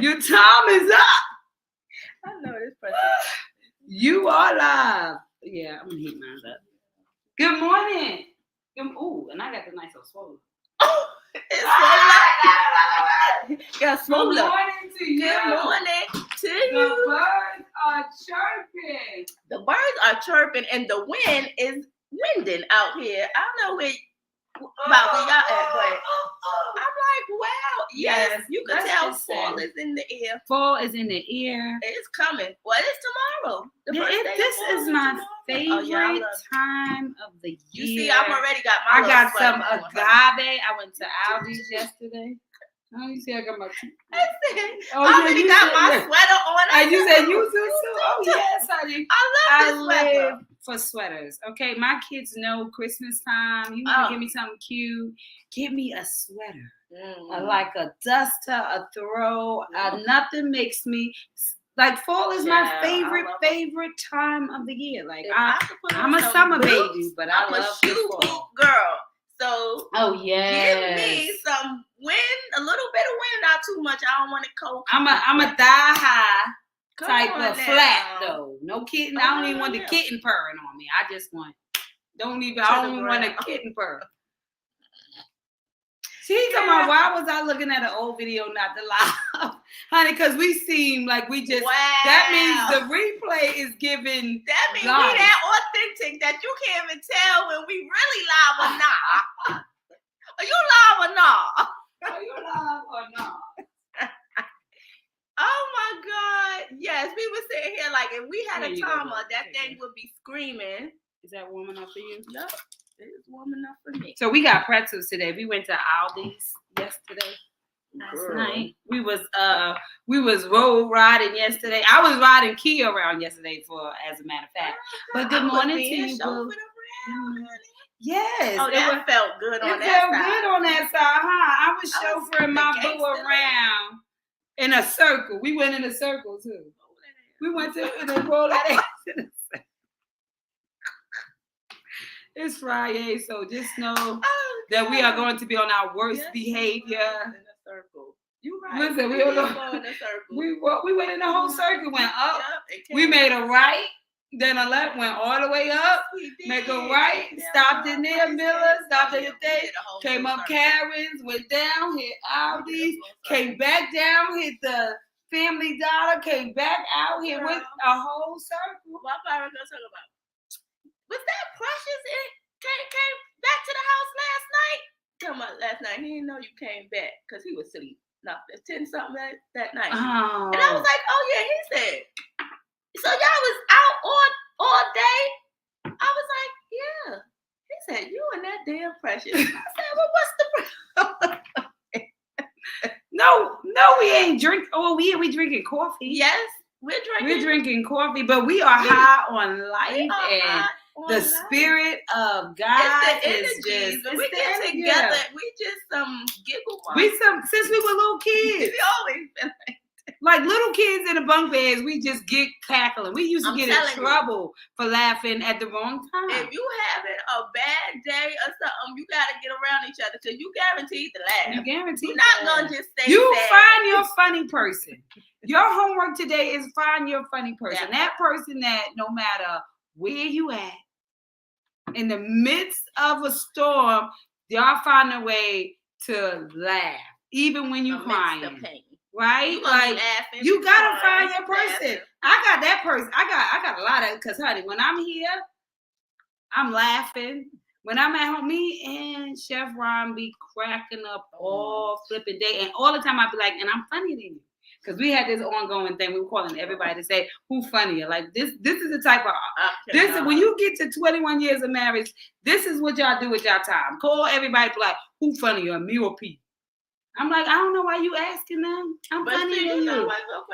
Your time is up. I know this person. You are live. Yeah, I'm gonna heat mine up. Good morning. Ooh, and I got the nice old swallow. Oh, it's Good morning to you. Good morning to you. The birds are chirping. The birds are chirping, and the wind is winding out here. I don't know about where y'all at, but I'm like, wow, yes, you can tell fall is in the air. Fall is in the air. It's coming. Well, it's tomorrow. This is my favorite time of the year. You see, I've already got my. I got some agave. I went to Aldi's yesterday. Oh, you see, I got my. I already got my sweater on. And you said you do too. Oh yes, honey. I love this sweater. Live for sweaters. Okay, my kids know Christmas time. You want to give me something cute? Give me a sweater. Like a duster, a throw. Nothing makes me. Like fall is my favorite time of the year. Like I'm a summer baby, but I love a shoe fall. Girl. So yes. Give me some wind, a little bit of wind, not too much. I don't want it cold. I'm a thigh high type of flat though. No kitten. I don't even want the kitten purring on me. I just want I don't want a kitten purr. She's talking about why was I looking at an old video, not the live, honey? Because we seem like we just. Wow. That means the replay is giving. That means we that authentic that you can't even tell when we really live or not. Are you live or not? Are you live or not? Oh my God! Yes, we were sitting here like if we had a timer, that thing would be screaming. Is that warm enough for you? Yep. It's warm enough for me. So we got pretzels today. We went to Aldi's yesterday. Last night. We was road riding yesterday. I was riding Kia around yesterday as a matter of fact. But good morning to you, boo. Yes. Oh, that felt good on that side. It felt good on that side, huh? I was chauffeuring my boo around in a circle. We went in a circle too. We went to roll that ass in a circle. It's Friyay, so just know that we are going to be on our worst behavior. In a circle. You right. Listen, we were going in a circle. We went in the whole circle, went up. We made a right, then a left, went all the way up. Make a right, stopped in there, Miller, stopped at the thing, came up Karen's, went down, hit Aldi's, came back down, hit the Family Dollar, came back out here, went a whole circle. What part are we going to talk about? Was that Precious came back to the house last night? Come on, last night. He didn't know you came back because he was asleep. No, it's 10-something that night. Oh. And I was like, oh yeah, he said. So y'all was out all day? I was like, yeah. He said, you and that damn Precious. I said, well, what's the problem? No, we ain't drink. Oh, we drinking coffee. Yes, we're drinking coffee, but we are high on life and the spirit of God is just. We get together. We just giggle. Since we were little kids. We always been like little kids in the bunk beds. We just get cackling. We used to get in trouble for laughing at the wrong time. If you having a bad day or something, you gotta get around each other because you guaranteed to laugh. You're not gonna just say you find your funny person. Your homework today is find your funny person. That person that no matter where you at, in the midst of a storm, y'all find a way to laugh, even when you crying, right? Like you gotta find your person. I got that person. I got a lot of, because honey, when I'm here, I'm laughing. When I'm at home, me and Chef Ron be cracking up all flipping day, and all the time I be like, and I'm funnier than you. Because we had this ongoing thing. We were calling everybody to say, who funnier? Like, this is the type of... when you get to 21 years of marriage, this is what y'all do with y'all time. Call everybody, like, who funnier, me or Pete? I'm like, I don't know why you asking them. I'm funnier than you.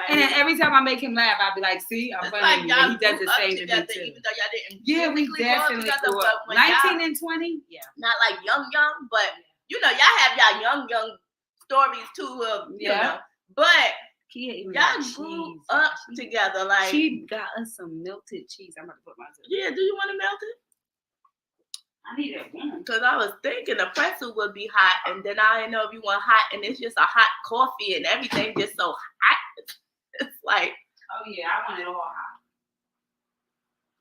And then every time I make him laugh, I'll be like, see, I'm funnier than you. He does the same to me, too. Even though y'all didn't we definitely grew up. 19 and 20? Yeah. Not like young, but, y'all have y'all young stories, too, of, you know. But... y'all grew up together. Like she got us some melted cheese. I'm about to put myself. Yeah, do you want to melt it? I need it because I was thinking the pretzel would be hot, and then I didn't know if you want hot, and it's just a hot coffee and everything just so hot. Yeah, I want it all hot.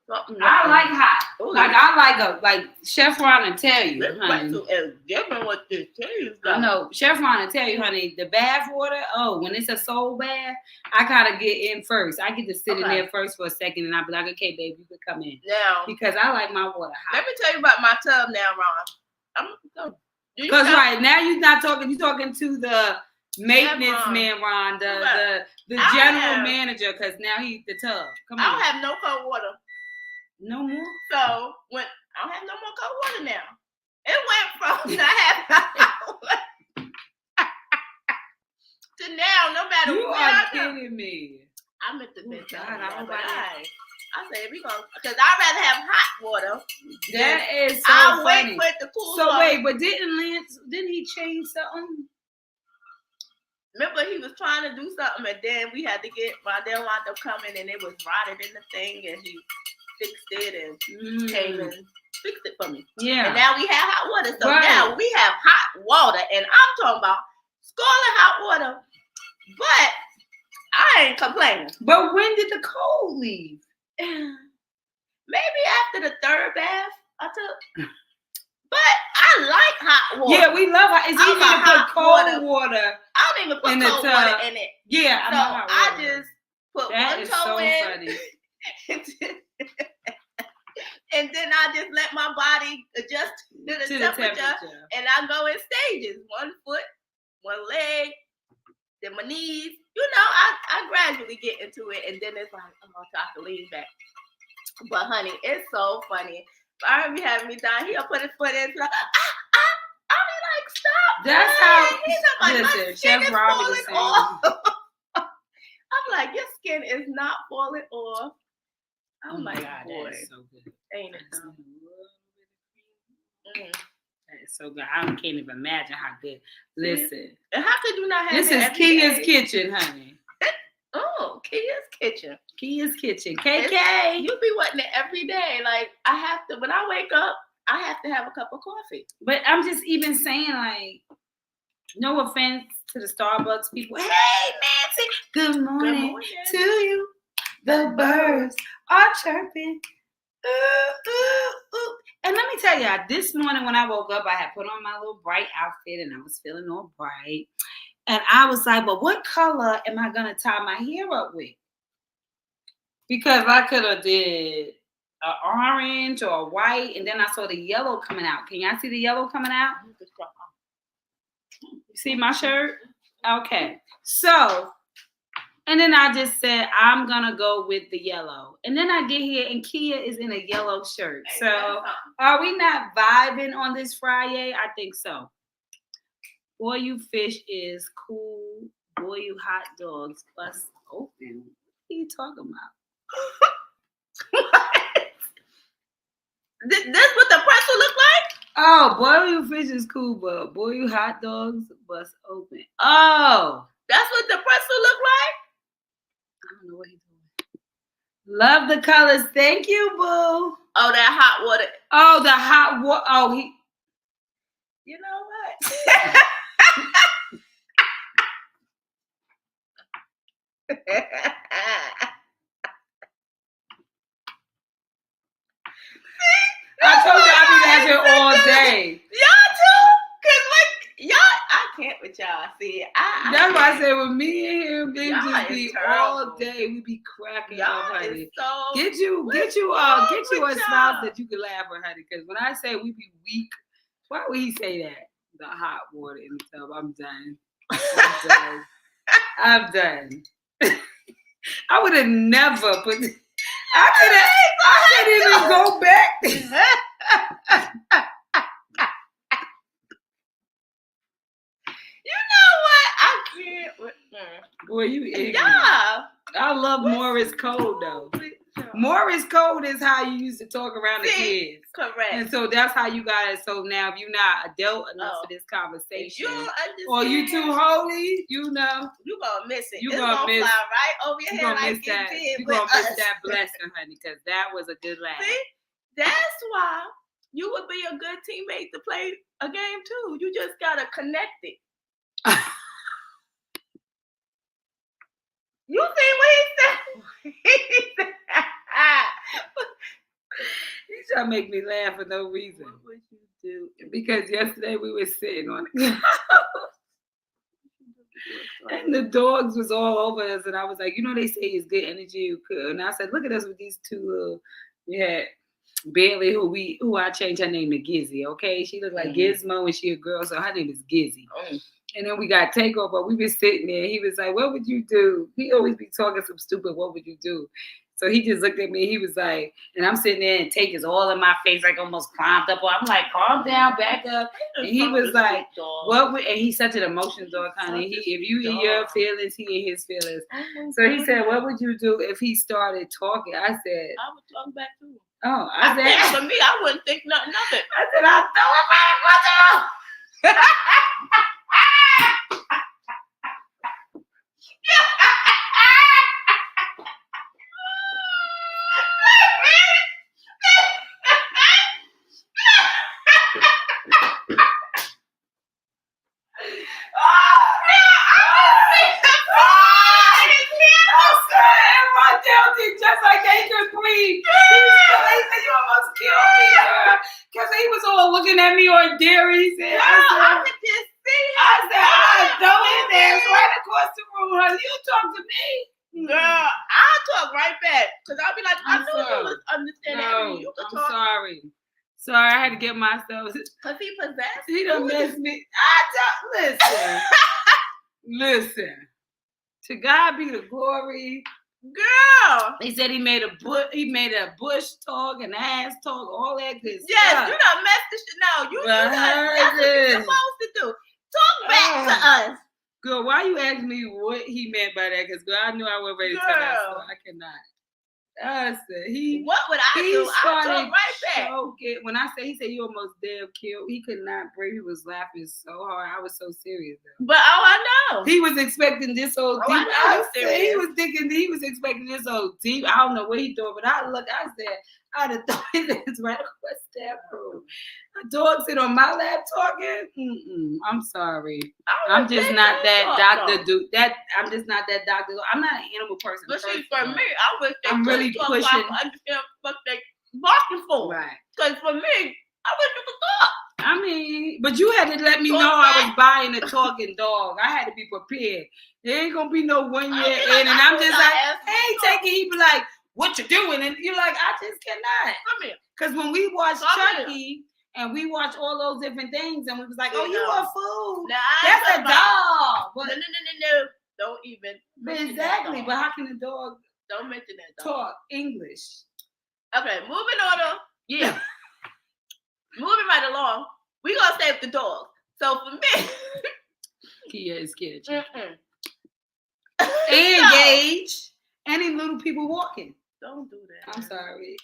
Something I like hot. Ooh, Like I like Chef Ron will tell you, this honey. pretzel is different with this cheese. I know Chef Ron will tell you, honey. The bath water. Oh, when it's a soul bath, I gotta get in first. I get to sit in there first for a second, and I'll be like, okay, babe, you can come in now because I like my water hot. Let me tell you about my tub now, Ron. Because right now you're not talking. You're talking to the maintenance man, Ron, the general manager. Because now he's the tub. Come on. I don't have no cold water. No more. So when I don't have no more cold water now. It went from not having to now. No matter you where are kidding me. I meant to mention I said we gonna because I'd rather have hot water. That is so I'll funny. wait for it to cool. So wait, but didn't he change something? Remember he was trying to do something and then we had to get my dad wound up coming and it was rotted in the thing and he fixed it and came and fixed it for me. Yeah. And now we have hot water. So now we have hot water. And I'm talking about scalding hot water. But I ain't complaining. But when did the cold leave? Maybe after the third bath I took. But I like hot water. Yeah, we love hot. It's easy to put cold water. I don't even put cold water in it. Yeah, so I just put one toe in. Funny. And then I just let my body adjust to the temperature. And I go in stages. 1 foot, 1 leg, then my knees. You know, I gradually get into it. And then it's like, oh, I have to lean back. But honey, it's so funny. I be having me down. He'll put his foot in. Like, I be like, stop. That's how. Listen, Chef Robbie is saying. I'm like, your skin is not falling off. I'm like, God, boy, that is so good. Ain't it though? That is so good. I can't even imagine how good. Listen. And how could you not have this? This is Kia's Kitchen, honey. Oh, Kia's Kitchen. Kia's Kitchen. KK. You be wanting it every day. Like, I have to, when I wake up, I have to have a cup of coffee. But I'm just even saying, like, no offense to the Starbucks people. Hey, Nancy. Good morning to you. The birds are chirping. Ooh, ooh, ooh. And let me tell y'all, this morning when I woke up, I had put on my little bright outfit and I was feeling all bright. And I was like, well, what color am I going to tie my hair up with? Because I could have did an orange or a white, and then I saw the yellow coming out. Can y'all see the yellow coming out? You see my shirt? Okay. So, and then I just said, I'm going to go with the yellow. And then I get here, and Kia is in a yellow shirt. So, are we not vibing on this Friday? I think so. Boy, you fish is cool. Boy, you hot dogs bust open. What are you talking about? This what the pretzel look like? Oh, boy, you fish is cool, but boy, you hot dogs bust open. Oh, that's what the pretzel look like? I don't know what he's doing. Love the colors. Thank you, boo. Oh, that hot water. Oh, the hot water. Oh, he. You know what? I told you I'd be laughing all day. Y'all too? Cause like y'all, I can't with y'all. See, that's why I said with me and him, they just be all day. We be cracking up, honey. Get you a smile that you can laugh with, honey. Because when I say we be weak, why would he say that? The hot water in the tub. I'm done. I'm done. I would have never put. I couldn't even go back. You know what? I can't. Boy, you ignorant. Yeah. I love Morris Code though. Morris Code is how you used to talk around the kids. Correct. And so that's how you got it. So now if you're not adult enough for this conversation, or you too holy, you know, you gonna miss it. You gonna miss fly right over your head like that. You gonna miss that blessing, honey, because that was a good laugh. See, that's why you would be a good teammate to play a game too. You just gotta connect it. You see what he said? gonna make me laugh for no reason. What would you do? Because yesterday we were sitting on the couch and the dogs was all over us, and I was like, they say it's good energy. You could, and I said, look at us with these two little. Yeah, Bailey, who I changed her name to Gizzy. Okay, she looked like Gizmo, and she a girl, so her name is Gizzy. And then we got Takeover. We been sitting there. He was like, "What would you do?" He always be talking some stupid. What would you do? So he just looked at me. He was like, and I'm sitting there, and Take is all in my face, like almost climbed up. I'm like, calm down, back up. And he was like, "What would?" And he's such an emotional dog, kind of. If you in your feelings, he in his feelings. So he said, "What would you do if he started talking?" I said, "I would talk back to him." Oh, I said, think for me, I wouldn't think nothing of it. I said, I'll throw it back. What's up? Just like they could breathe. They said you almost killed me, because he was all looking at me on dairy. He said, I could just see him. I said, I'll throw it there right across the room. You talk to me. Girl, I'll talk right back. Because I'll be like, I knew you was understanding. You could talk. Sorry. Sorry, I had to get myself. Because he possessed. He done messed me. Listen. To God be the glory. Girl, he said he made a bush talk, an ass talk, all that good yes, stuff. You done messed this shit now. That's what you're supposed to do. Talk back to us. Girl, why you asking me what he meant by that? Because girl, I knew I wasn't ready to tell that story. I cannot. I said what would I do? I talk right back. When I say he said you almost damn killed, he could not breathe. He was laughing so hard. I was so serious though. But I know. He was expecting this old deep. I said he was thinking he was expecting this old deep. I don't know what he thought, but I said, I'd have thought it's right across that room. A dog sit on my lap talking. I'm sorry. I'm just not that doctor. I'm just not that doctor. I'm not an animal person. But see, for me, I wish they I'm really pushing. I understand what they barking for. Right. Because for me, I wish you could talk. I mean, but you had to let me know I was buying a talking dog. I had to be prepared. There ain't gonna be no 1 year in, and I'm just like, hey, take it. He be like, what you doing? And you're like, I just cannot. Come here. Because when we watched Chucky and we watched all those different things, and we was like, oh, you want food? That's a dog. But no. Don't even. Exactly. But how can a dog don't mention that dog. Talk English? Okay, moving on. Yeah. Moving right along. We're going to save the dog. So for me. Kia is scared. And Gage. Any little people walking. Don't do that. I'm sorry.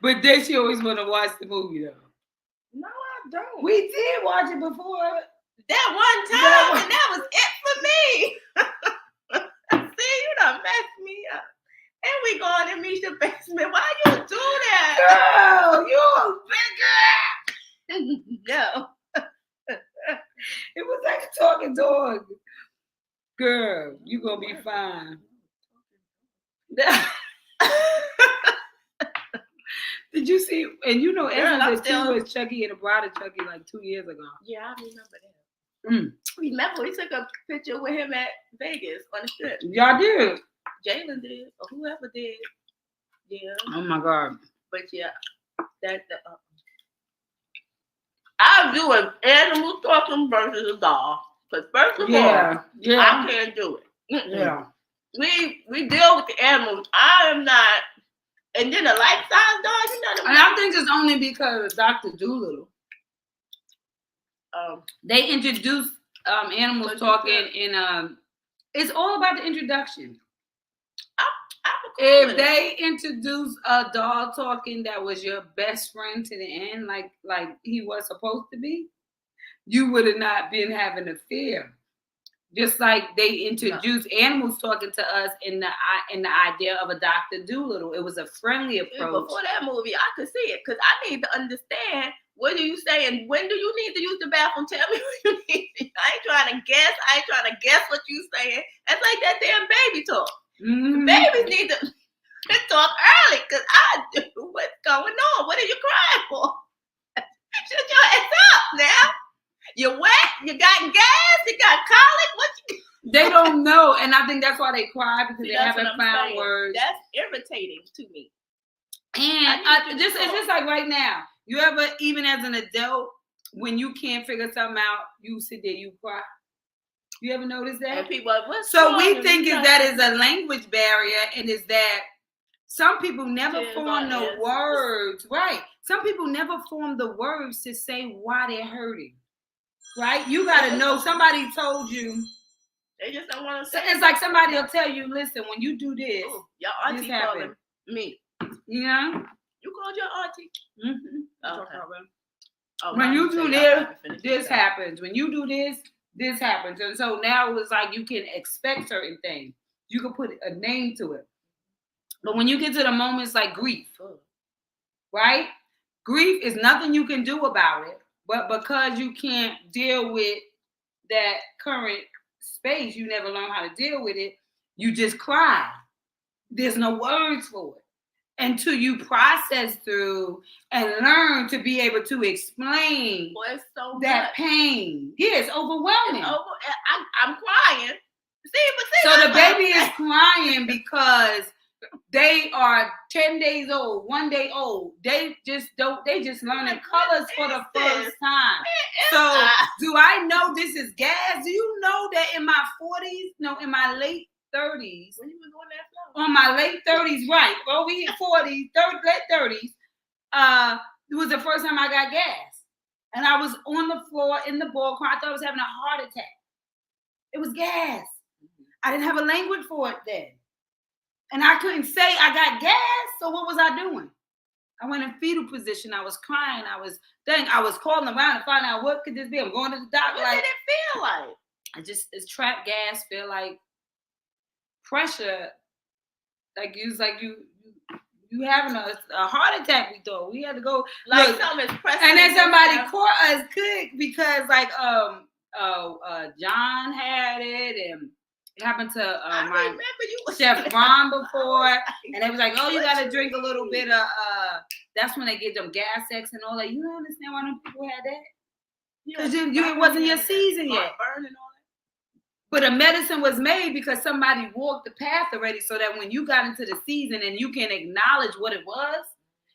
but then she always want to watch the movie though. No, I don't. We did watch it before. That one time, and that was it for me. See, you done messed me up. And we going in Misha's basement. Why you do that? Girl, you a big girl. No. It was like a talking dog. Girl, you gonna be fine. Did you see? And you know, Ezra still was Chucky and the Bride of Chucky like 2 years ago. Yeah, I remember that. Remember, we took a picture with him at Vegas on the strip. Y'all did. Jalen did, or whoever did. Yeah. Oh my God. But yeah, I'll do an animal talking versus a dog. Because first of all, I can't do it. Yeah. We deal with the animals. I am not. And then a life-size dog, you know. And I think it's only because of Dr. Dolittle. They introduced animals talking in it's all about the introduction. If they introduce a dog talking that was your best friend to the end, like he was supposed to be, you would have not been having a fear. Just like they introduced animals talking to us in the idea of a Dr. Dolittle. It was a friendly approach. Before that movie, I could see it because I need to understand What do you say? And when do you need to use the bathroom? Tell me what you need. I ain't trying to guess. I ain't trying to guess what you saying. That's like that damn baby talk. Mm-hmm. Babies need to talk early because I do. What's going on? What are you crying for? Shut your ass up now. You wet? You got gas? You got colic? What you? They don't know, and I think that's why they cry because See, they that's haven't what I'm found saying. words. That's irritating to me. And it's just like right now. You ever, even as an adult, when you can't figure something out, you sit there, you cry. You ever notice that? And people, what's so wrong? we think is that is a language barrier, and is that some people never Tears form on the answers. words. Right. Some people never form the words to say why they're hurting. Right? You got to know. Somebody told you. They just don't want to say. It's like somebody will tell you, listen, when you do this, your auntie calling me. Yeah. You called your auntie? Mm-hmm. Okay. When you do this happens. When you do this happens. And so now it's like you can expect certain things. You can put a name to it. But when you get to the moments like grief, right? Grief is nothing you can do about it. But because you can't deal with that current space, you never learn how to deal with it, you just cry. There's no words for it. Until you process through and learn to be able to explain that pain. Yeah, it's overwhelming. I'm crying. So the baby is crying because they are 10 days old, 1 day old. They just learning colors for the first time. So do I know this is gas? Do you know that in my 40s, no, in my late 30s, when you was on that floor? On my late 30s, right? Well, we hit 40s, late 30s. It was the first time I got gas. And I was on the floor in the ball crying. I thought I was having a heart attack. It was gas. I didn't have a language for it then. And I couldn't say I got gas, so what was I doing? I went in fetal position. I was crying. I was calling around to find out what could this be. I'm going to the doctor. What did it feel like? It's trapped gas, feel like pressure. Like you having a heart attack. We thought we had to go. Like look, something's pressing. And then somebody caught us quick because John had it, and it happened to my chef Ron before, and they was like, "Oh, you got to drink a little bit of." That's when they get them gas X and all that. You don't understand why them people had that? Because it wasn't your season yet. But a medicine was made because somebody walked the path already, so that when you got into the season and you can acknowledge what it was,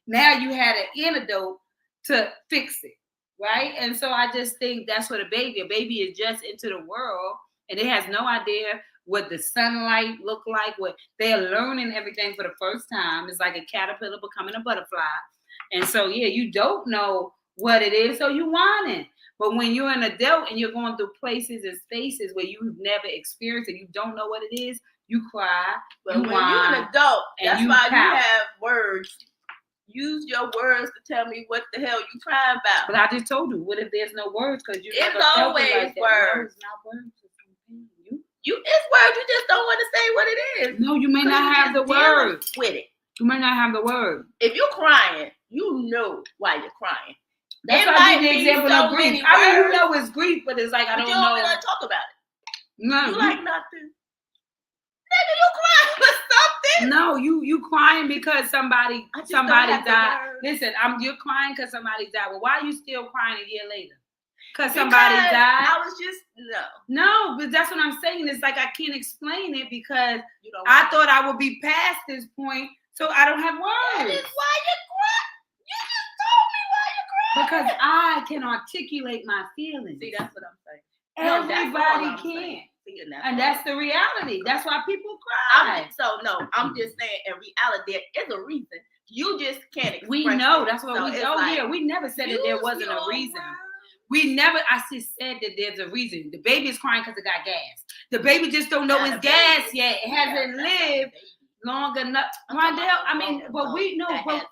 now you had an antidote to fix it, right? And so I just think that's what a baby is just into the world, and it has no idea what the sunlight look like, what they're learning everything for the first time. It's like a caterpillar becoming a butterfly. And so, yeah, you don't know what it is, so you want it. But when you're an adult and you're going through places and spaces where you've never experienced it, you don't know what it is, you cry. But when you're an adult, that's why you have words. Use your words to tell me what the hell you crying about. But I just told you, what if there's no words? Because you it's always like words. No, it's not words. It's words. You just don't want to say what it is. No, you may not have the words with it. You may not have the word. If you're crying, you know why you're crying. That's why I give the example of grief. I mean, you know it's grief, but it's like I don't know. You don't want to talk about it. No, you like nothing. Nigga, you crying for something? No, you crying because somebody died. Listen, you're crying because somebody died. Well, why are you still crying a year later? Because somebody died. I was just no, but that's what I'm saying. It's like I can't explain it because I thought I would be past this point, so I don't have words. That is why you cry. You just told me why you cry. Because I can articulate my feelings. See, that's what I'm saying. Everybody can. And that's the reality. That's why people cry. I'm just saying, in reality, there is a reason. You just can't express We know. it. That's what we never said that there wasn't a reason. I just said that there's a reason. The baby is crying because it got gas. The baby just don't know it's gas yet. It hasn't lived long enough. Rondell, but we know, but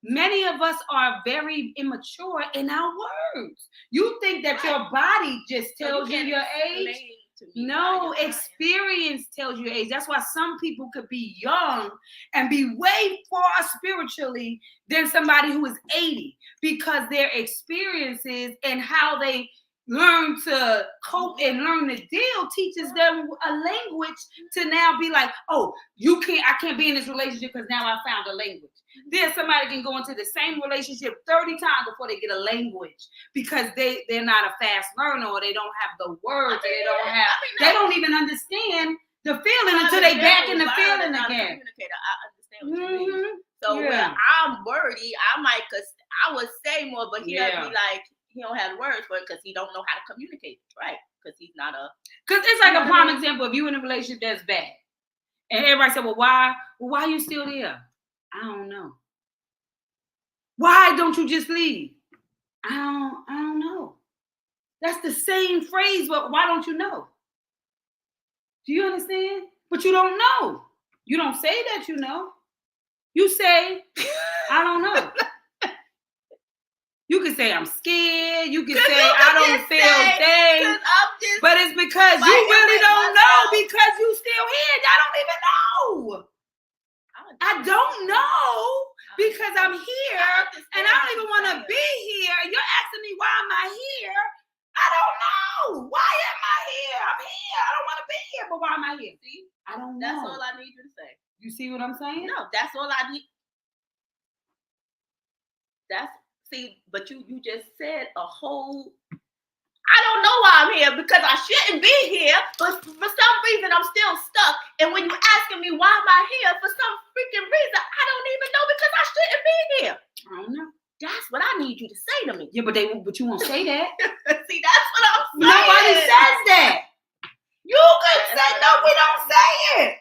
many of us are very immature in our words. You think that your body just tells you your age? to me. No, experience tells you age. That's why some people could be young and be way far spiritually than somebody who is 80 because their experiences and how they learn to cope and learn to deal teaches them a language to now be like, oh, I can't be in this relationship because now I found a language. Then somebody can go into the same relationship 30 times before they get a language because they're not a fast learner or they don't have the words they don't even understand the feeling until they back in the feeling again. I understand what you mean. So when I'm wordy, I would say more, but he'll be like, he don't have words for it because he don't know how to communicate, right? Because he's not because it's like a prime example of you in a relationship that's bad. And everybody said, well, why are you still there? I don't know. Why don't you just leave? I don't know. That's the same phrase, but why don't you know? Do you understand? But you don't know. You don't say that you know. You say, I don't know. You can say I'm scared. You can say I don't feel things. But it's because you really don't know because you still here. I don't even know. I don't know because I'm here and I don't even want to be here. You're asking me why am I here? I don't know. Why am I here? I'm here. I don't want to be here, but why am I here? See? I don't know. That's all I need you to say. You see what I'm saying? No, that's all I need. But you just said a whole. I don't know why I'm here because I shouldn't be here, but for some reason I'm still stuck. And when you're asking me why am I here, for some freaking reason I don't even know because I shouldn't be here. I don't know. That's what I need you to say to me. Yeah, but you won't say that. See, that's what I'm saying. Nobody says that. You could say no, we don't say it.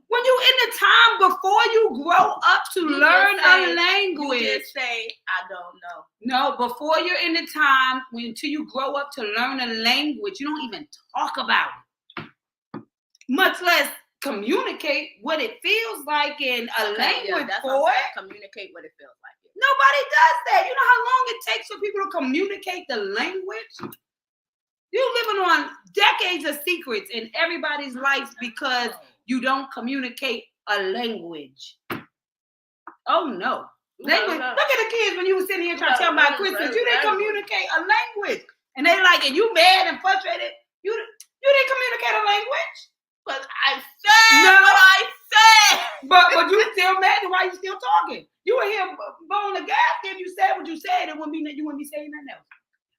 When you in the time before you grow up to learn a language. You just say, I don't know. No, before you're in the time until you grow up to learn a language, you don't even talk about it. Much less communicate what it feels like in a language for it. Communicate what it feels like. Nobody does that. You know how long it takes for people to communicate the language? You're living on decades of secrets in everybody's life because you don't communicate a language. Oh no. Language. Look at the kids when you were sitting here trying to tell about Christmas. You didn't communicate a language. And they like, and you mad and frustrated. You didn't communicate a language. But I said what I said. But you still mad, and why you still talking? You were here blowing the gas. If you said what you said, you wouldn't be saying nothing else.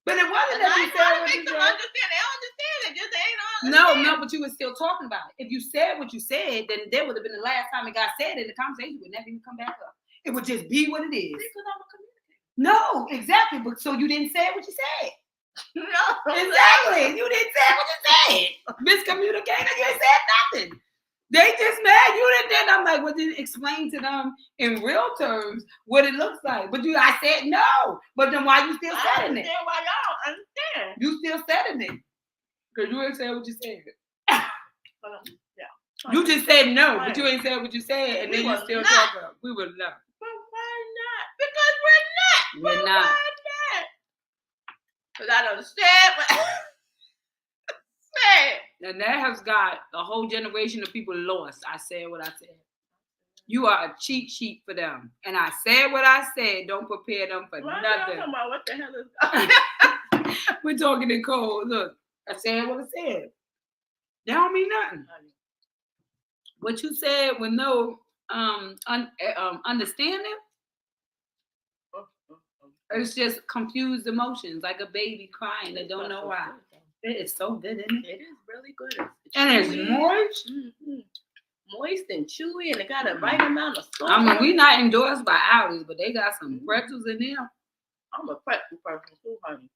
But it wasn't that you said what you said. Understand. They don't understand it. Just they don't understand. No, but you were still talking about it. If you said what you said, then that would have been the last time it got said, and the conversation would never even come back up. It would just be what it is. Because I'm a communicator. No, exactly. But so you didn't say what you said. No, exactly. You didn't say what you said. Miscommunicator, you ain't said nothing. They just mad. You didn't. I'm like, well, then explain to them in real terms what it looks like. But I said no. But then why you still saying it? Why y'all understand? You still saying it because you ain't said what you said. Yeah. You just said no, but you ain't said what you said, and then you still talking. We were not. But why not? Because we're not. We're not. Why not? Because I don't understand what said. And that has got a whole generation of people lost. I said what I said. You are a cheat sheet for them. And I said what I said. Don't prepare them for nothing. Talking about what the hell is going? We're talking in code. Look, I said what I said. That don't mean nothing. What you said with no understanding, it's just confused emotions, like a baby crying that don't know why. It is so good, isn't it? It is really good. And it's moist. Mm-hmm. Moist and chewy, and it got a right amount of salt. I mean, we're not endorsed by Aldi's, but they got some pretzels in there. I'm a pretzel person too, honey.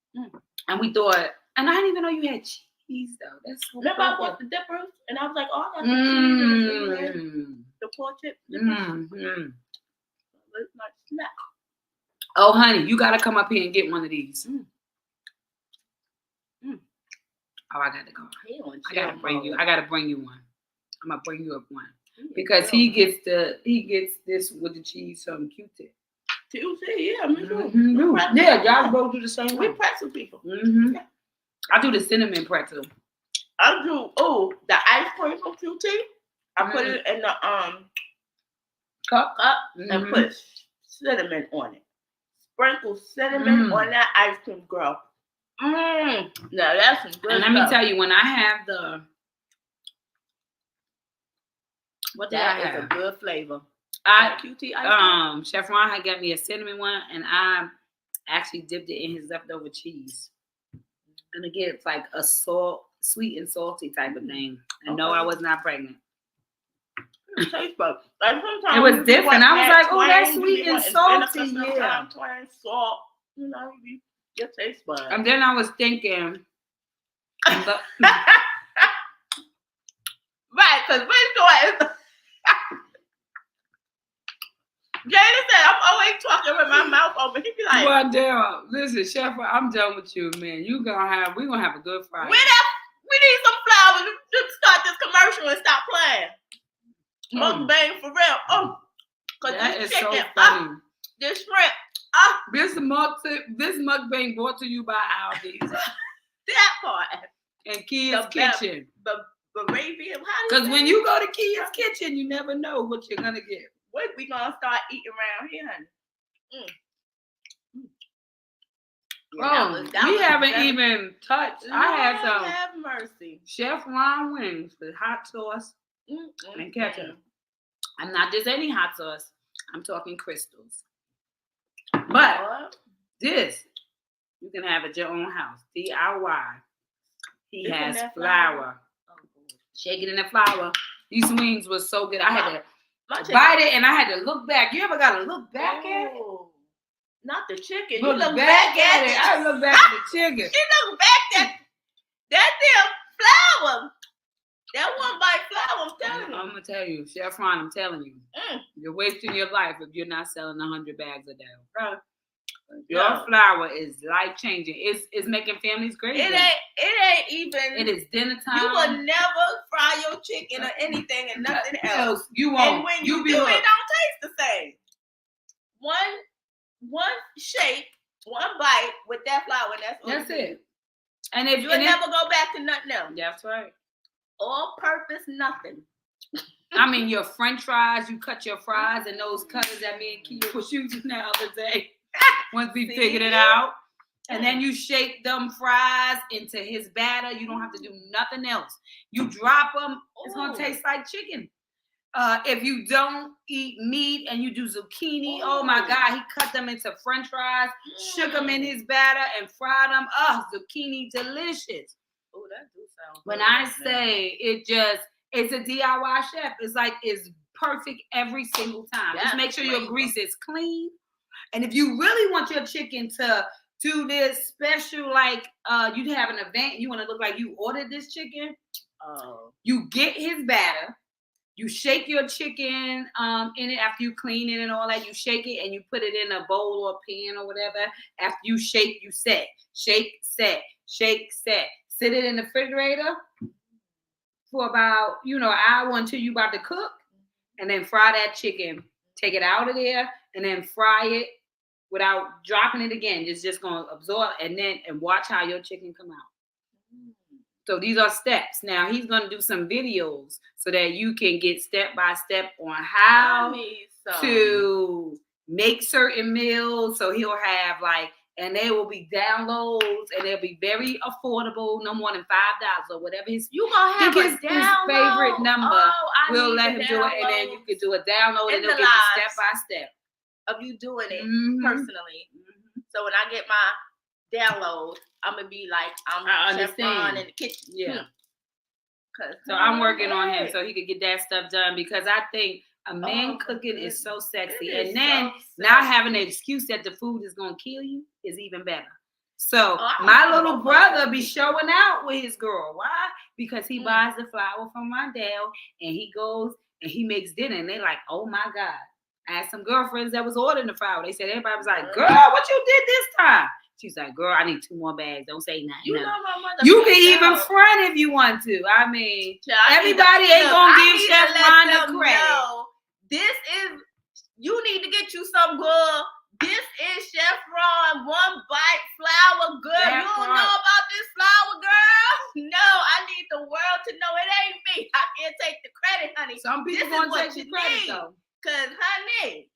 And we thought, and I didn't even know you had cheese, though. That's so Remember I bought the dippers, and I was like, oh, I got the cheese and the pork chip dippers. It's like snack. Oh, honey, you got to come up here and get one of these. Oh, I got to go. I got to bring you one. I'm going to bring you up one. Because he gets this with the cheese from Q-tip. Q-tip, yeah, me too. Mm-hmm. Yeah, y'all both do the same way. We pretzel people. Mm-hmm. I do the cinnamon pretzel. I do. Oh, the ice cream from QT. I put it in the cup and put cinnamon on it. Sprinkle cinnamon on that ice cream, girl. Now that's some good and let me tell you, when I have the that is a good flavor. QT ice cream. Chef Ron had got me a cinnamon one, and I actually dipped it in his leftover cheese. And again, it's like a sweet and salty type of thing. And no, I was not pregnant. Taste buds. Like it was different. I was like, oh, that's sweet and salty. Yeah. Twang, salt. You know, your taste buds. And then I was thinking, right, because which one? Jada said, I'm always talking with my mouth open. He be like, well, Daryl, listen, Chef, I'm done with you, man. We're gonna have a good Friday. We need some flowers to start this commercial and stop playing. Mukbang for real. Oh, because this chicken, so funny. This shrimp. This mukbang brought to you by Aldi's. That part. And Kia's Kitchen. Barabian. Because when you go to Kia's Kitchen, you never know what you're gonna get. What we gonna start eating around here, honey? We haven't even touched. Lord, I had some have mercy. Chef Ron wings with hot sauce and ketchup. I'm not just any hot sauce. I'm talking crystals. But this, you can have at your own house. DIY. He has flour. Shake it in the flour. These wings were so good. I had to bite it and I had to look back. You ever got to look back at it? Not the chicken. Look back at it. I look back at the chicken. She look back at that damn flour. That one bite flour, I'm telling you. I'm going to tell you, Chef Ron, I'm telling you. You're wasting your life if you're not selling 100 bags a day. Okay? Your flour is life-changing. It's making families great. It ain't even. It is dinner time. You will never fry your chicken or anything and nothing else. You won't. And when you do, it don't taste the same. One shake, one bite with that flour, and that's it. And if you'll never go back to nothing else. That's right. All purpose, nothing. I mean, your French fries, you cut your fries and those cutters that me and Kia was using the other day. Once we figured it out. And then you shake them fries into his batter. You don't have to do nothing else. You drop them. It's going to taste like chicken. If you don't eat meat and you do zucchini, oh my God, he cut them into French fries, shook them in his batter and fried them. Oh, zucchini, delicious. Oh, that do sound when I say it's a DIY chef. It's like it's perfect every single time. Just make sure your grease is clean. And if you really want your chicken to do this special, like you have an event, you want to look like you ordered this chicken, you get his batter, you shake your chicken in it after you clean it and all that. You shake it and you put it in a bowl or pan or whatever. After you shake, you set. Shake, set. Shake, set. Sit it in the refrigerator for about, an hour until you about to cook. And then fry that chicken. Take it out of there and then fry it without dropping it again. It's just going to absorb and watch how your chicken come out. So these are steps. Now he's going to do some videos so that you can get step by step on how to make certain meals. So he'll have and they will be downloads and they'll be very affordable, no more than $5 or whatever. You gonna have his favorite number. We'll let him do it, and then you can do a download and it'll give you step by step of you doing it personally. So when I get my download, I'm gonna be like, I'm Chef Ron in the kitchen. Yeah. So I'm working on him so he could get that stuff done because I think a man cooking is so sexy. And then not having an excuse that the food is going to kill you is even better. So my little brother be showing out with his girl. Why? Because he buys the flour from Rondell and he goes and he makes dinner. And they like, oh my God. I had some girlfriends that was ordering the flour. They said, everybody was like, girl, what you did this time? She's like, girl, I need 2 more bags. Don't say nothing. You know my mother. You can even front if you want to. I mean, everybody ain't going to give Chef Ron the credit. You need to get you some good. This is Chef Ron, one bite flour, girl. You don't know about this flour, girl? No, I need the Some people This is gonna what take you your credit need. though. Cause honey,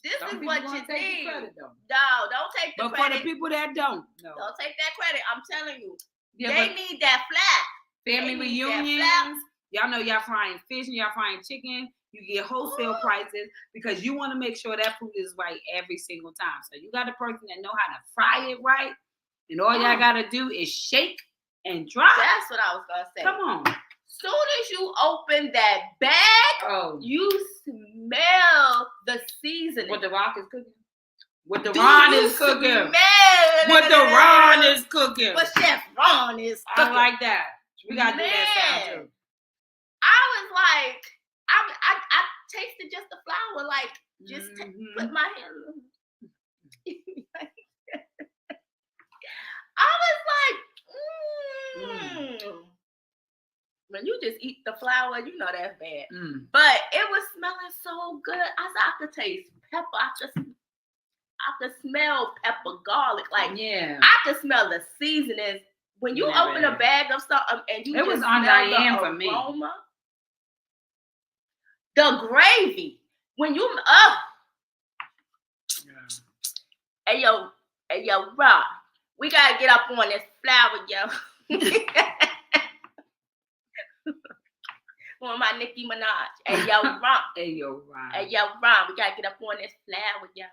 this Some is people what gonna you take need. your credit though. No, don't take the But for credit. the people that don't, no. Don't take that credit. I'm telling you. Yeah, They but need that flat. family They need that reunions. Y'all know y'all frying fish and y'all frying chicken. You get wholesale prices because you want to make sure that food is right every single time. So you got a person that know how to fry it right, and all y'all gotta do is shake and drop. That's what I was gonna say. Come on. Soon as you open that bag, you smell the seasoning. What the Rock is cooking. What the Ron is cooking. Smell What the Ron is cooking. What Chef Ron is cooking. I like that. We gotta do that sound too. I was like, I tasted just the flour, like just put my hand. I was like, when you just eat the flour, you know that's bad. But it was smelling so good. I could taste pepper. I could smell pepper, garlic. Like I could smell the seasonings. When you open a bag of something and you just smell the for me. aroma, the gravy. When you hey yo, Rob, we gotta get up on this flour, yo. On my Nicki Minaj. Hey yo, Ron. Hey yo, Ron. We gotta get up on this flour, yo.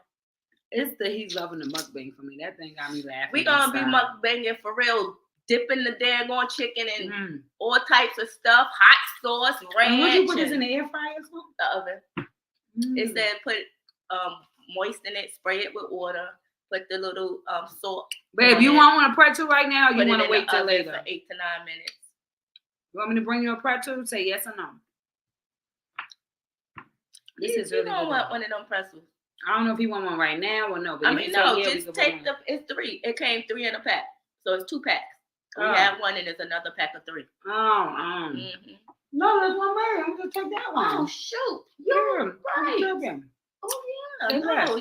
It's the he's loving the mukbang for me. That thing got me laughing. We gonna be mukbanging for real, dipping the daggone chicken and all types of stuff, hot sauce, ranch. And would you put this in the air fryer or something? The oven. It said put moisten it, spray it with water, put the little salt. Babe, you want one a pretzel right now, or you want to wait till later? For 8 to 9 minutes. You want me to bring you a pretzel? Say yes or no. This is really don't want one of them pretzels. I don't know if you want one right now or no. But I mean, no, just take it's 3. It came 3 in a pack. So it's 2 packs. We have one and it's another pack of 3. No, there's one more. I'm gonna take that one. Oh shoot. You're right. Oh yeah. No,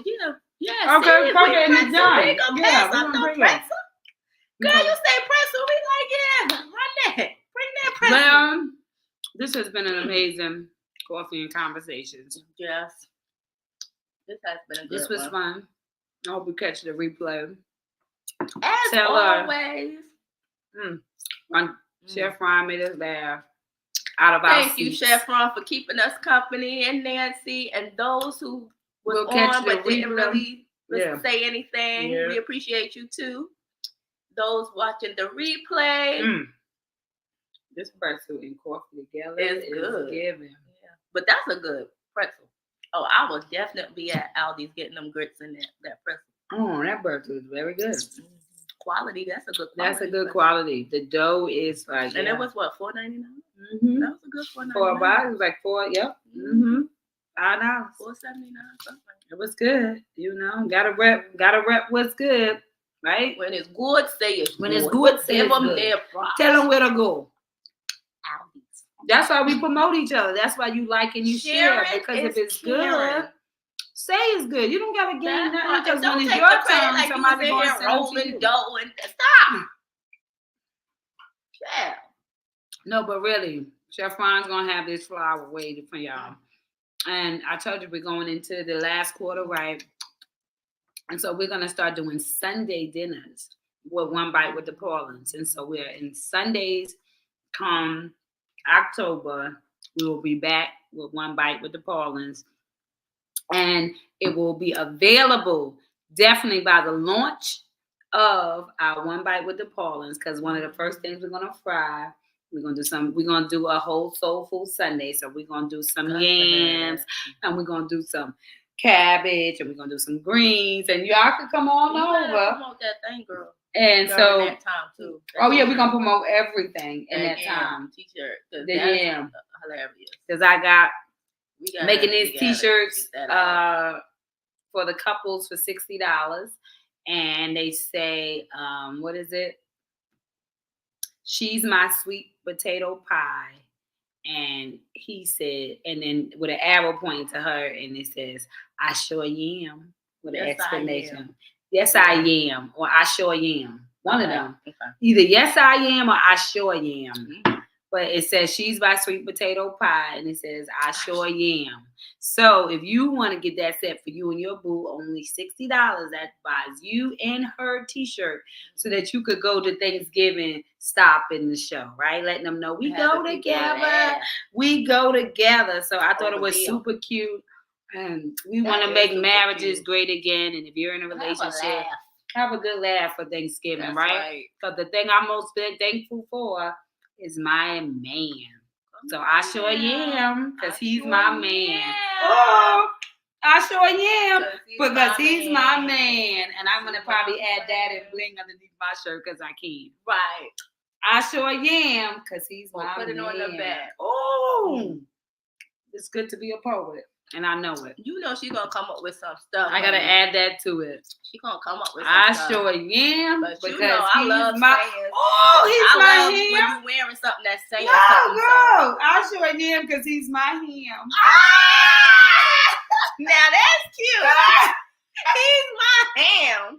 yeah. Okay, okay, and it's done. We gonna pass up no pretzel. Girl, you say pretzel. We like, run that. Bring that pretzel. Well, this has been an amazing coffee and conversations. Yes. This has been a good This was fun. I hope you catch the replay. As always. Chef Ron made us laugh out of our seats. Thank you, Chef Ron, for keeping us company, and Nancy, and those who was on but didn't really say anything. Yeah. We appreciate you too. Those watching the replay. This pretzel and coffee together is good. Giving. Yeah. But that's a good pretzel. Oh, I will definitely be at Aldi's getting them grits in that pretzel. Oh, that pretzel is very good. Quality, that's a good quality. That's a good quality. The dough is like, and it was what, $4.99? That was a good $4.99. For a box, it was like $4. Yep. $5. $4.79 something. It was good. You know, gotta rep what's good, right? When it's good, say it's when good. It's good, say give it's them good. Their props. Tell them where to go. Aldi's. That's why we promote each other. That's why you like and you share. Because if it's good, say it's good. You don't gotta gain nothing because when it's your turn, like somebody going to rolling dough and stop. Yeah. No, but really, Chef Ron's gonna have this flour waiting for y'all. And I told you we're going into the last quarter, right? And so we're gonna start doing Sunday dinners with One Bite with the Paulins. And so we're in Sundays come October. We will be back with One Bite with the Paulins. And it will be available definitely by the launch of our One Bite with the Paulins, because one of the first things we're gonna fry, we're gonna do a whole soul food Sunday. So we're gonna do some yams and we're gonna do some cabbage and we're gonna do some greens, and y'all can come on over. Promote that thing, girl. And during so that time too. We're gonna promote everything in that time. T-shirt. The yam. Hilarious. Because I got making these t-shirts for the couples for $60, and they say, what is it? She's my sweet potato pie. And he said, and then with an arrow pointing to her, and it says, I sure am, with an explanation. Yes, I am, or I sure am. One of them. Okay. Either yes, I am, or I sure am. But it says She's by Sweet Potato Pie, and it says I Sure Am. So if you want to get that set for you and your boo, only $60. That buys you and her t-shirt so that you could go to Thanksgiving stop in the show, right? Letting them know we go together. We go together. So I thought it was super cute. And we want to make marriages great again. And if you're in a relationship, have a good laugh for Thanksgiving, right? Because the thing I'm most thankful for is my man. So I sure am, because he's my man. Oh, I sure am, because he's my man. And I'm going to probably add that and bling underneath my shirt because I can. Right. I sure am, because he's my man. Put it on the back. Oh, it's good to be a poet. And I know it. You know she's gonna come up with some stuff. I gotta add that to it. She's gonna come up with some stuff. I sure am. But because you know I love my saying. Oh, he's I my love ham. when you wearing something that's saying No, something. girl. I sure am because he's my ham. Now that's cute. He's my ham.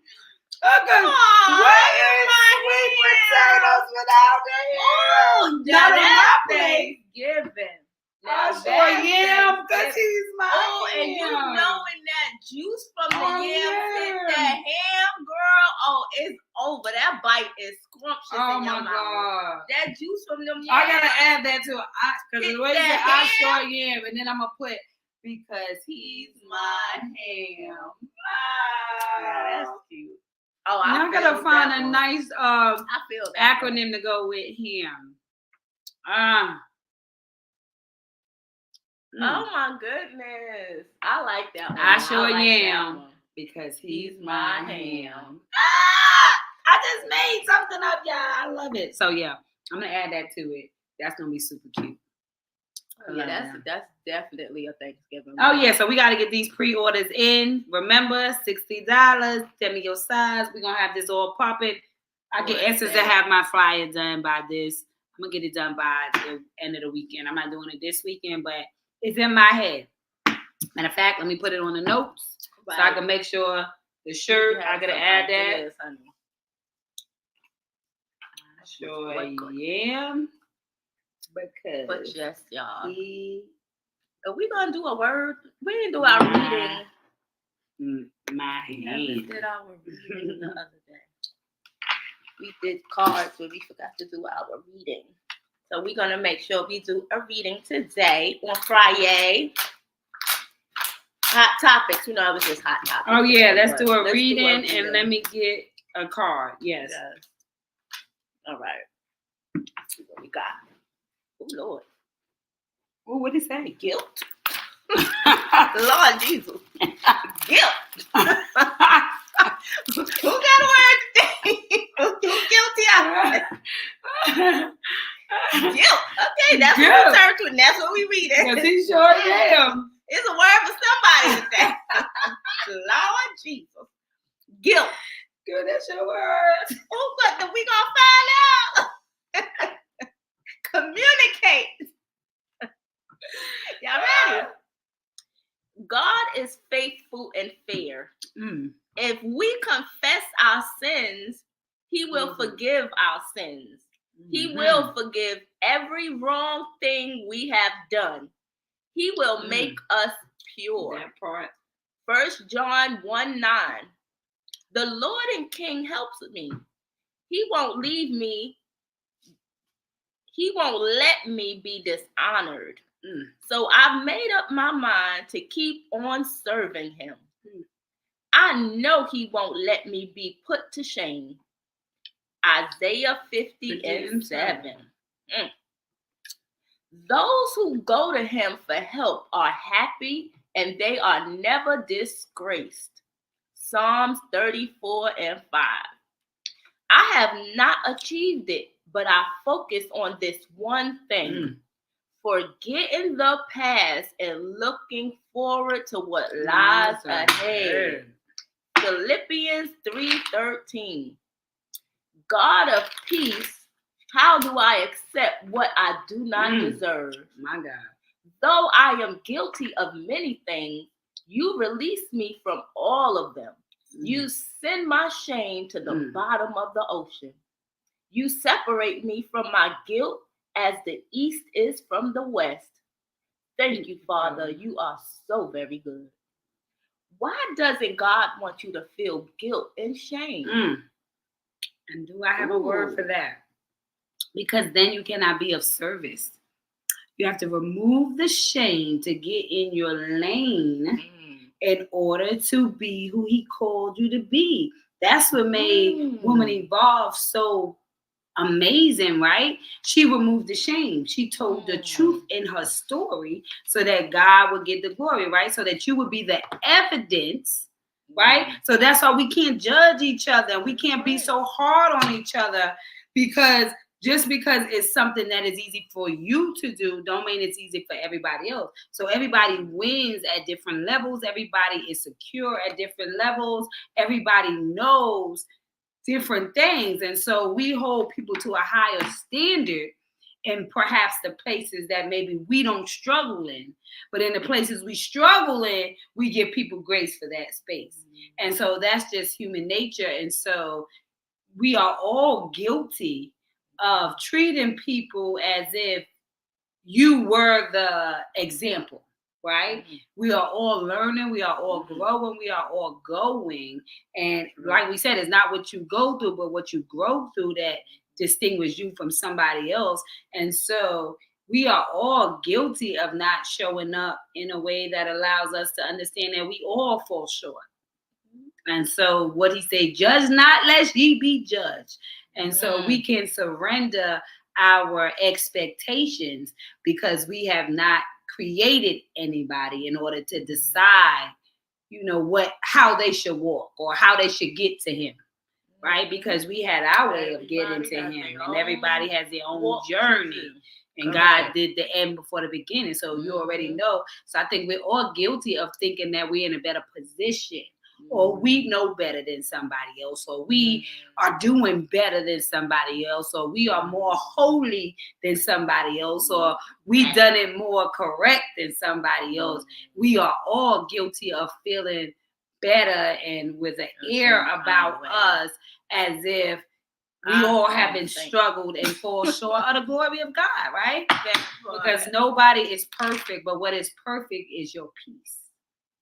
Okay. What is sweet potatoes without the ham? Now Not that's my place. Thanksgiving. I sure am because he's my ham. And you knowing that juice from the yam yeah. that ham, girl, it's over. That bite is scrumptious in your mouth. God. That juice from them yams. I gotta add that to it. Because the way you say I sure am, and then I'm gonna put because he's my ham. That's cute. Oh, I gotta find a nice I feel that acronym to go with him. Oh my goodness. I like that one. I sure am. Because he's my ham. I just made something up, y'all. I love it. So yeah, I'm gonna add that to it. That's gonna be super cute. Yeah, that's definitely a Thanksgiving. Oh yeah, so we gotta get these pre-orders in. Remember, $60. Tell me your size. We're gonna have this all popping. I get answers to have my flyer done by this. I'm gonna get it done by the end of the weekend. I'm not doing it this weekend, but it's in my head. Matter of fact, let me put it on the notes so I can make sure the shirt, I gotta add that. I sure am. Because but yes, y'all. Are we gonna do a word? We didn't do our reading. My hand. We did our reading the other day. We did cards, but we forgot to do our reading. So we're gonna make sure we do a reading today on Friyay. Hot topics. You know, it was just hot topics. Oh yeah, let's do a reading and let me get a card. Yes. All right. Let's see what we got. Oh Lord. Oh, what did it say? Guilt. Lord Jesus. Guilt. Who got a word today? Who's guilty of it? Guilt. Okay, that's what we turn to, and that's what we read it. Because he sure am. It's a word for somebody today. Lord Jesus. Guilt. Good, that's your word. Oh, but we gonna find out. Communicate. Y'all ready? God is faithful and fair. If we confess our sins, He will forgive our sins. He will forgive every wrong thing we have done. He will make us pure. That part. 1 John 1:9. The Lord and King helps me. He won't leave me. He won't let me be dishonored. So I've made up my mind to keep on serving Him. I know He won't let me be put to shame. Isaiah 50:7. Those who go to Him for help are happy and they are never disgraced. Psalms 34:5. I have not achieved it, but I focus on this one thing. Forgetting the past and looking forward to what lies ahead. Philippians 3:13. God of peace, how do I accept what I do not deserve? My God. Though I am guilty of many things, you release me from all of them. You send my shame to the bottom of the ocean. You separate me from my guilt as the east is from the west. Thank you, Father. You are so very good. Why doesn't God want you to feel guilt and shame? And do I have a word for that? Because then you cannot be of service. You have to remove the shame to get in your lane in order to be who he called you to be. That's what made Woman Evolve so amazing, right? She removed the shame. She told the truth in her story so that God would get the glory, right? So that you would be the evidence, right? So that's why we can't judge each other. We can't be so hard on each other, because just because it's something that is easy for you to do, don't mean it's easy for everybody else. So everybody wins at different levels. Everybody is secure at different levels. Everybody knows different things. And so we hold people to a higher standard in perhaps the places that maybe we don't struggle in. But in the places we struggle in, we give people grace for that space. And so that's just human nature. And so we are all guilty of treating people as if you were the example, right? We are all learning, we are all growing, we are all going. And like we said, it's not what you go through, but what you grow through that distinguish you from somebody else. And so we are all guilty of not showing up in a way that allows us to understand that we all fall short. And so what he said, judge not lest ye be judged. And so we can surrender our expectations because we have not created anybody in order to decide, how they should walk or how they should get to him, right? Because we had our way of getting to him, and everybody has their own journey. And God did the end before the beginning. So you already know. So I think we're all guilty of thinking that we're in a better position, or we know better than somebody else, or we are doing better than somebody else, or we are more holy than somebody else, or we done it more correct than somebody else. We are all guilty of feeling better and with an air about us as if we all haven't struggled and fall short of the glory of God, right? Because nobody is perfect, but what is perfect is your peace.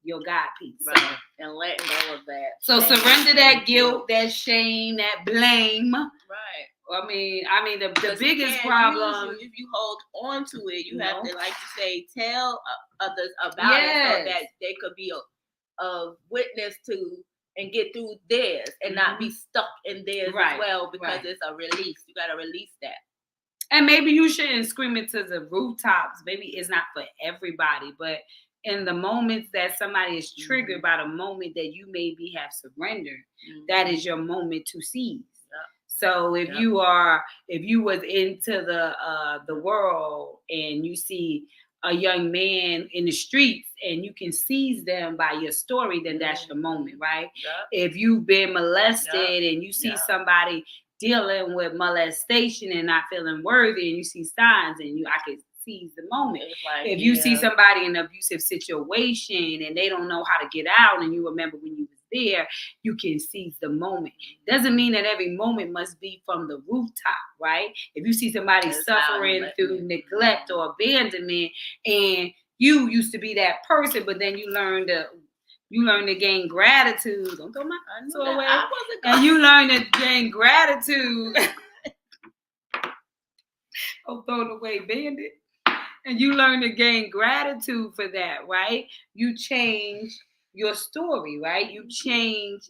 Your God peace. Right. And letting go of that. So surrender that guilt, that shame, that blame. Right. I mean, the biggest problem. If you hold on to it, you have to, like you say, tell others about it so that they could be a witness to and get through theirs and not be stuck in theirs as well, because it's a release. You got to release that. And maybe you shouldn't scream it to the rooftops. Maybe it's not for everybody, but in the moments that somebody is triggered by the moment that you maybe have surrendered, that is your moment to seize. So if you was into the world and you see a young man in the streets and you can seize them by your story, then that's your moment, right? If you've been molested and you see somebody dealing with molestation and not feeling worthy, and you see signs, and I can seize the moment. If you see somebody in an abusive situation and they don't know how to get out, and you remember when you was there, you can seize the moment. Doesn't mean that every moment must be from the rooftop, right? If you see somebody suffering through neglect or abandonment, and you used to be that person, but then you learn to gain gratitude. Don't throw my answer away. And you learn to gain gratitude. Oh, throw it away, bandit. And you learn to gain gratitude for that, right? You change your story, right? You change.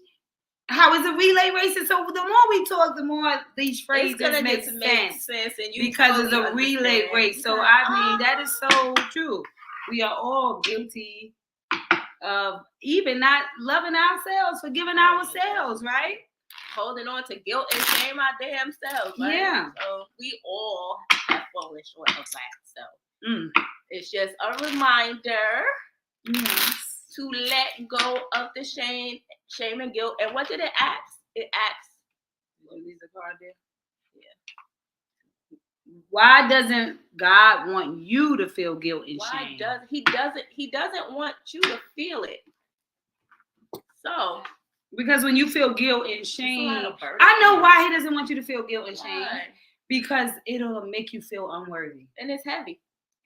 How is a relay race? So the more we talk, the more these phrases make sense. And because it's a relay race. So that is so true. We are all guilty of even not loving ourselves, forgiving ourselves, right? Holding on to guilt and shame our damn selves, right? Yeah. So we all have fallen short of that. So it's just a reminder to let go of the shame and guilt. And what did it ask? It asks, why doesn't God want you to feel guilt and shame? He doesn't want you to feel it. So because when you feel guilt and shame, I know why he doesn't want you to feel guilt and shame. because it'll make you feel unworthy. And it's heavy.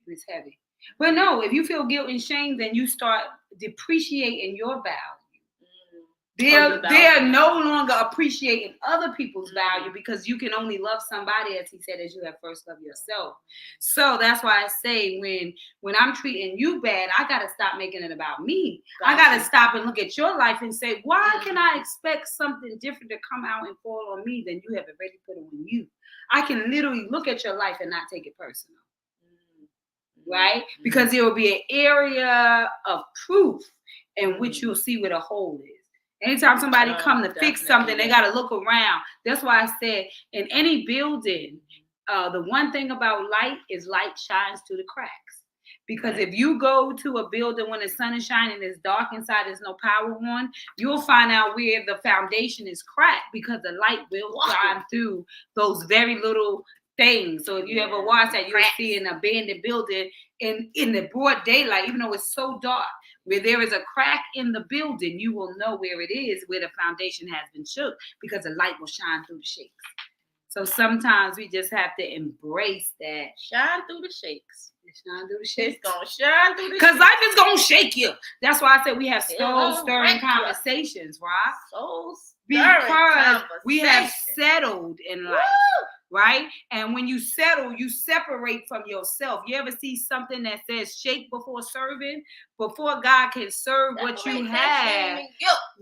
It's heavy. But no, if you feel guilt and shame, then you start depreciating your value. They're no longer appreciating other people's value because you can only love somebody, as he said, as you have first loved yourself. So that's why I say when I'm treating you bad, I got to stop making it about me. Gotcha. I got to stop and look at your life and say, why can I expect something different to come out and fall on me than you have already put on you? I can literally look at your life and not take it personal. Right? Because there will be an area of proof in which you'll see where the hole is. Anytime somebody come to fix something, they got to look around. That's why I said in any building, the one thing about light is light shines through the cracks. Because if you go to a building when the sun is shining, it's dark inside, there's no power on, you'll find out where the foundation is cracked because the light will shine through those very little things. So if you ever watch that, you'll see an abandoned building in the broad daylight, even though it's so dark, where there is a crack in the building, you will know where it is, where the foundation has been shook, because the light will shine through the shakes. So sometimes we just have to embrace that. Shine through the shakes. Shine through the shakes. It's gonna shine through the shakes. Because life is gonna shake you. That's why I said we have soul-stirring conversations, right? Because we have settled in life. Right? And when you settle, you separate from yourself. You ever see something that says shake before serving? Before God can serve what you have.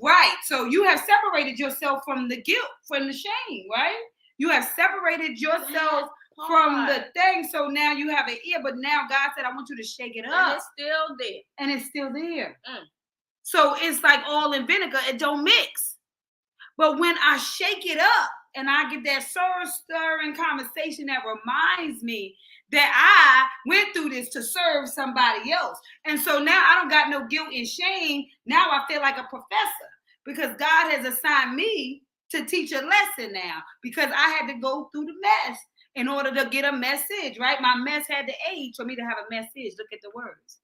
Right. So you have separated yourself from the guilt, from the shame, right? You have separated yourself from the thing. So now you have an ear, but now God said, I want you to shake it up. And it's still there. And it's still there. So it's like oil and vinegar. It don't mix. But when I shake it up, and I get that soul-stirring conversation that reminds me that I went through this to serve somebody else. And so now I don't got no guilt and shame. Now I feel like a professor because God has assigned me to teach a lesson now because I had to go through the mess in order to get a message, right? My mess had to age for me to have a message. Look at the words.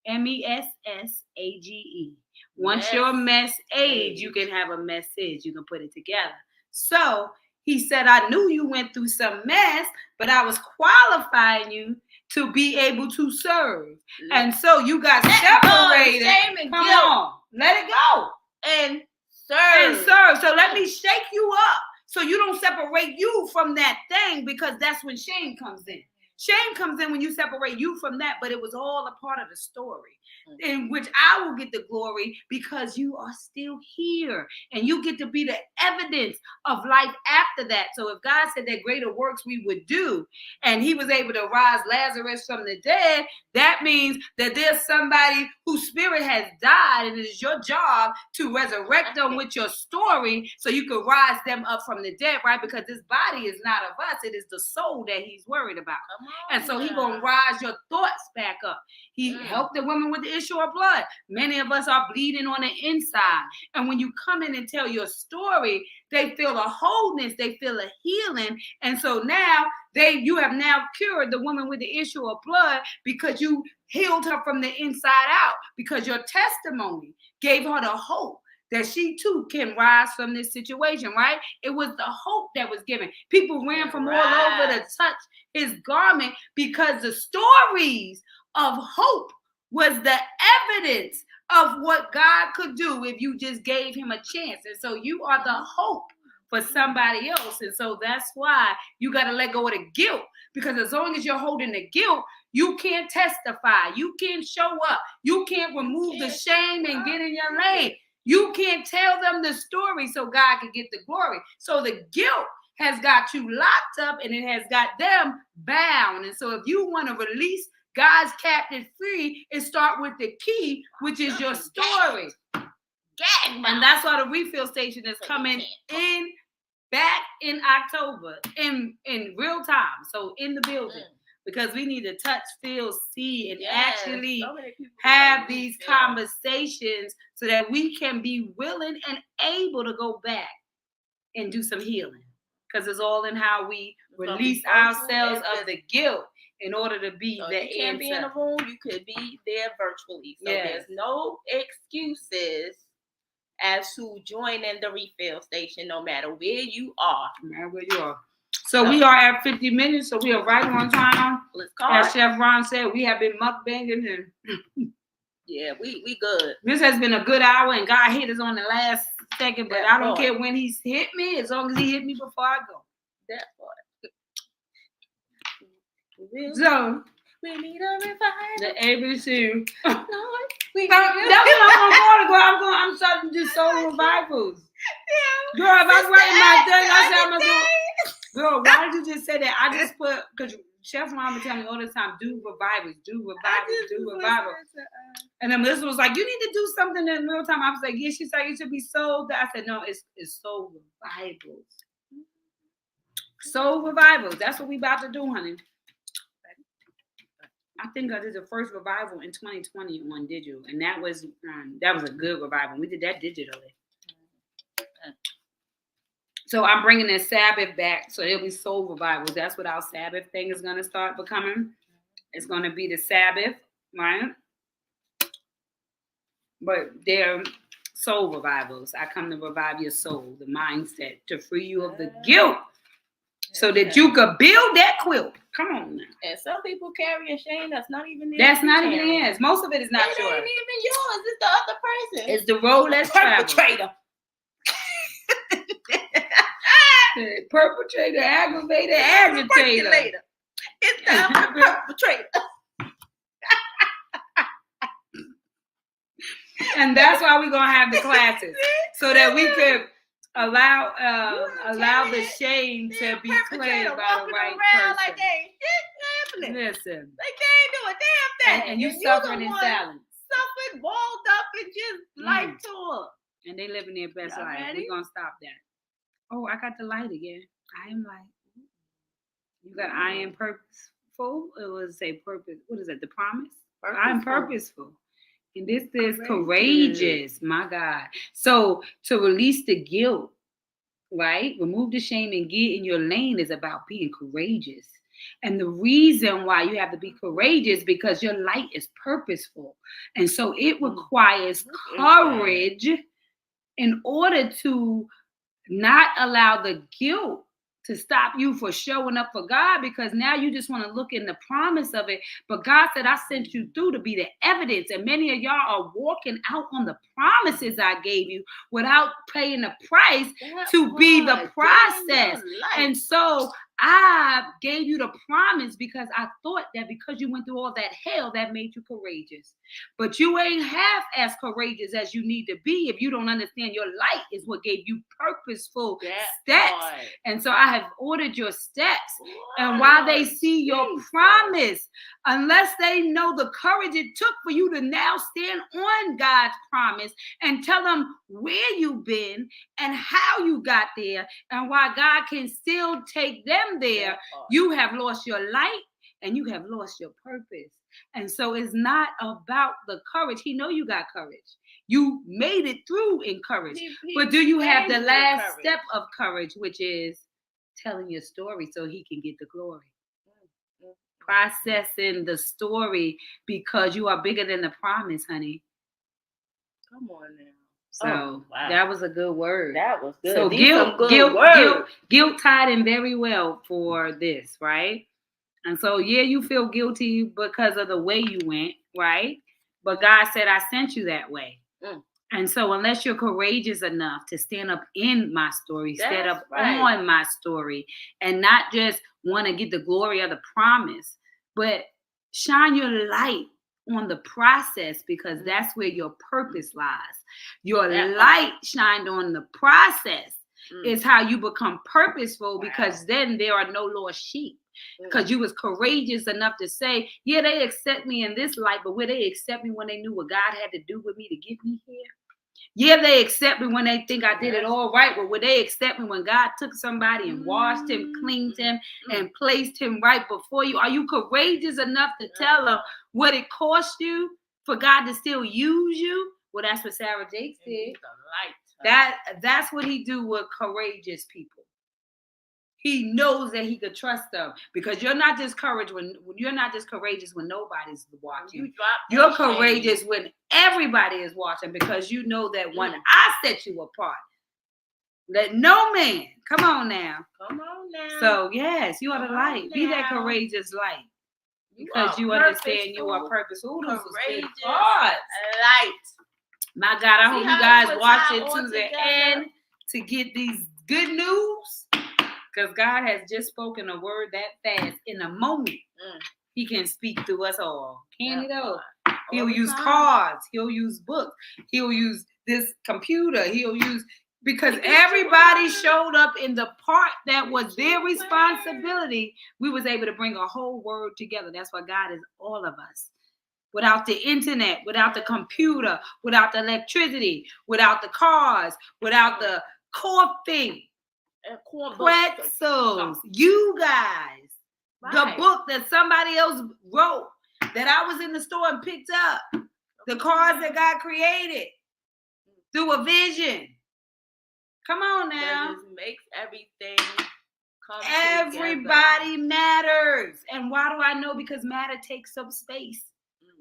MESSAGE. Once your mess age, you can have a message. You can put it together. So he said, I knew you went through some mess, but I was qualifying you to be able to serve. And so you got separated. Come on, let it go. And serve. So let me shake you up so you don't separate you from that thing, because that's when shame comes in. Shame comes in when you separate you from that, but it was all a part of the story in which I will get the glory because you are still here and you get to be the evidence of life after that. So if God said that greater works we would do, and he was able to rise Lazarus from the dead, that means that there's somebody whose spirit has died, and it is your job to resurrect them with your story so you can rise them up from the dead, right? Because this body is not of us. It is the soul that he's worried about. And so he's going to rise your thoughts back up. He helped the woman with the issue of blood. Many of us are bleeding on the inside. And when you come in and tell your story, they feel a wholeness. They feel a healing. And so now you have now cured the woman with the issue of blood because you healed her from the inside out, because your testimony gave her the hope that she too can rise from this situation, right? It was the hope that was given. People ran from all over to touch his garment because the stories of hope was the evidence of what God could do if you just gave him a chance. And so you are the hope for somebody else. And so that's why you got to let go of the guilt, because as long as you're holding the guilt, you can't testify. You can't show up. You can't remove the shame and get in your lane. You can't tell them the story so God can get the glory. So the guilt has got you locked up and it has got them bound. And so if you want to release God's captive free, it start with the key, which is your story. And that's why the refill station is coming in back in October in real time. So in the building. Because we need to touch, feel, see, and actually have these conversations so that we can be willing and able to go back and do some healing. Because it's all in how we release ourselves of the guilt in order to be the answer. You can't be in a room, you could be there virtually. So there's no excuses as to joining the refill station, no matter where you are. No matter where you are. So we are at 50 minutes, so we are right on time. Let's call As it. Chef Ron said, we have been mukbanging, and Yeah, we good. this has been a good hour, and God hit us on the last second, but That I don't part. care when he's hit me, as long as he hit me before I go. That part. So, We need a revival. the ABC. Lord, we need That's what I'm going to go. I'm starting to do soul revivals. Girl, if I'm writing my thing, I say I'm going to do. Girl, why did you just say that? I just put, because Chef Mama tell me all the time, do revivals. And then Melissa was like, you need to do something in real time. I was like, yeah, she's like, it should be soul. I said, no, it's soul revivals. Soul revivals. That's what we about to do, honey. I think I did the first revival in 2020 on digital, and that was a good revival. We did that digitally. So I'm bringing the Sabbath back, so it'll be soul revivals. That's what our Sabbath thing is going to start becoming. It's going to be the Sabbath, right? But they're soul revivals. I come to revive your soul, the mindset, to free you of the guilt, so that you could build that quilt. Come on now. And some people carry a shame that's not even theirs. That's not even theirs. Most of it is not It yours. ain't even yours. It's the other person. It's the road less traveled. Perpetrator. Perpetrator, aggravator, agitator. It's the perpetrator. And that's why we're gonna have the classes, so that we could allow the shame to be cleared by the right person. Like ain't shit happening. Listen, They can't do a damn thing. and you suffering in silence. Suffered, balled up, and just life tour. And they living their best Y'all life. ready? We're gonna stop that. Oh, I got the light again. I am like, you got I am purposeful. It was say purpose. What is it? The promise? I'm purposeful. And this is courageous, my God. So to release the guilt, right? Remove the shame and get in your lane is about being courageous. And the reason why you have to be courageous because your light is purposeful. And so it requires courage in order to not allow the guilt to stop you for showing up for God, because now you just want to look in the promise of it. But God said, I sent you through to be the evidence. And many of y'all are walking out on the promises I gave you without paying the price to be the process. And so I gave you the promise because I thought that because you went through all that hell, that made you courageous. But you ain't half as courageous as you need to be if you don't understand your light is what gave you purposeful steps. And so I have ordered your steps. And while they see your promise, unless they know the courage it took for you to now stand on God's promise and tell them where you've been and how you got there and why God can still take them there, you have lost your light and you have lost your purpose. And so it's not about the courage. He know you got courage. You made it through in courage. But do you have the last step of courage, which is telling your story so he can get the glory? Processing the story because you are bigger than the promise, honey. Come on now. So that was a good word. That was good. So guilt tied in very well for this, right? And so, yeah, you feel guilty because of the way you went, right? But God said, I sent you that way. And so unless you're courageous enough to stand up in my story, stand up on my story, and not just want to get the glory of the promise, but shine your light on the process, because that's where your purpose lies. Your light shined on the process is how you become purposeful, because then there are no lost sheep. Because you was courageous enough to say, yeah, they accept me in this light, but will they accept me when they knew what God had to do with me to get me here? Yeah, they accept me when they think I did it all right, but would they accept me when God took somebody and washed him, cleaned him, and placed him right before you? Are you courageous enough to tell them what it cost you for God to still use you? Well, that's what Sarah Jakes did. That's what he do with courageous people. He knows that he could trust them, because you're not just courageous when nobody's watching. You're courageous when everybody is watching, because you know that when I set you apart, Let no man. Come on now. Come on now. So yes, you are the Come light. on Be that now. courageous light. You Because are you understand you are purposeful, purposeful. courageous, God. light. My God, I See hope how you guys it was watch tied it all to the together? end to get these good news. Because God has just spoken a word that fast. In a moment, He can speak through us all. Can He though? He'll use cards. He'll use books. He'll use this computer. He'll use, because everybody showed up in the part that was their responsibility. We was able to bring a whole word together. That's why God is all of us. Without the internet, without the computer, without the electricity, without the cars, without the coffee, pretzels, you guys, the book that somebody else wrote that I was in the store and picked up, the cars that God created through a vision. Come on now. That just makes everything come Everybody together. matters. And why do I know? Because matter takes up space.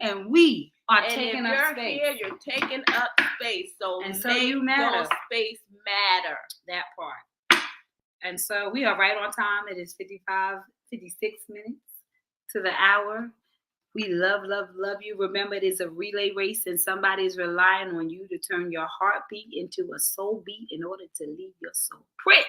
And we are taking up space. Here, you're taking up space. So make you matter. your space matter. That part. And so we are right on time. It is 56 minutes to the hour. We love you. Remember, it is a relay race and somebody is relying on you to turn your heartbeat into a soul beat in order to leave your soul print.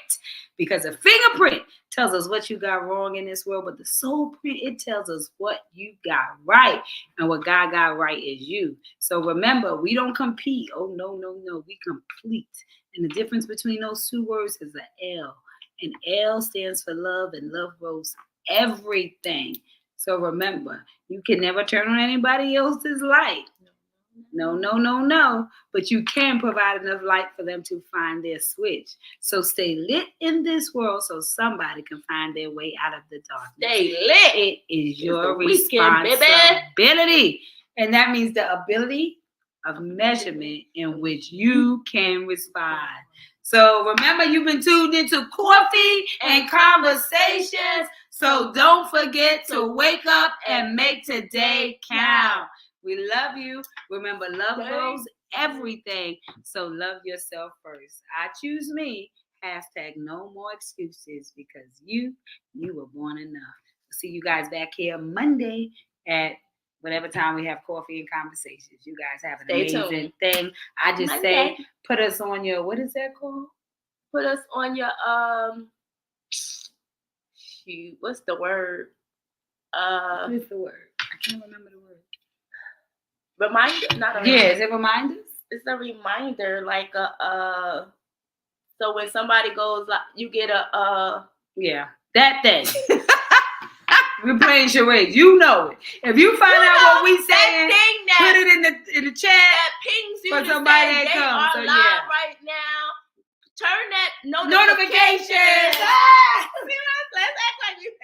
Because a fingerprint tells us what you got wrong in this world, but the soul print, it tells us what you got right. And what God got right is you. So remember, we don't compete. Oh, no. We complete. And the difference between those two words is an L. And L stands for love, and love rules everything. So remember, you can never turn on anybody else's light. No. But you can provide enough light for them to find their switch. So stay lit in this world so somebody can find their way out of the darkness. Stay lit. It is your responsibility. And that means the ability of measurement in which you can respond. So remember, you've been tuned into Coffee and Conversations. So don't forget to wake up and make today count. We love you. Remember, love rules everything. So love yourself first. I choose me. # no more excuses, because you were born enough. See you guys back here Monday at whatever time we have Coffee and Conversations. You guys have an amazing thing. I just say, put us on your, what is that called? Put us on your, shoot, what's the word? What is the word? I can't remember the word. Reminder? Not a reminder. Is it reminders? It's a reminder, like so when somebody goes, like, you get a, yeah, that thing. We're playing charades. You know it. If you find out what we saying, put it in the chat. That pings you for somebody that comes. Are live right now. Turn that notification. Let's act like you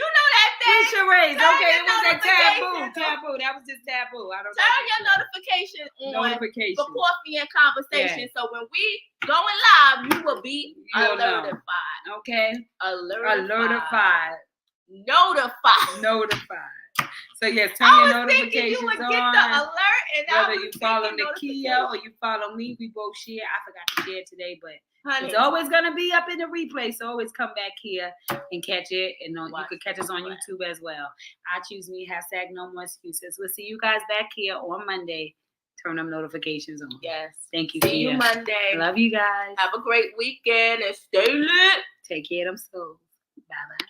know that thing. We charades. Turn okay, it was that taboo. That was just taboo. I don't know. Turn your notification on for Coffee and Conversation. Yes. So when we going live, you will be alertified. Okay. Alertified. Notified. So yes, turn your notifications you would on. Get the alert, and whether you follow Nakia or you follow me, we both share. I forgot to share today, but it's always gonna be up in the replay. So always come back here and catch it, and you could catch us on YouTube as well. I choose me. # no more excuses. We'll see you guys back here on Monday. Turn them notifications on. Yes. Thank you. See you Monday. Love you guys. Have a great weekend and stay lit. Take care of them souls. Bye bye.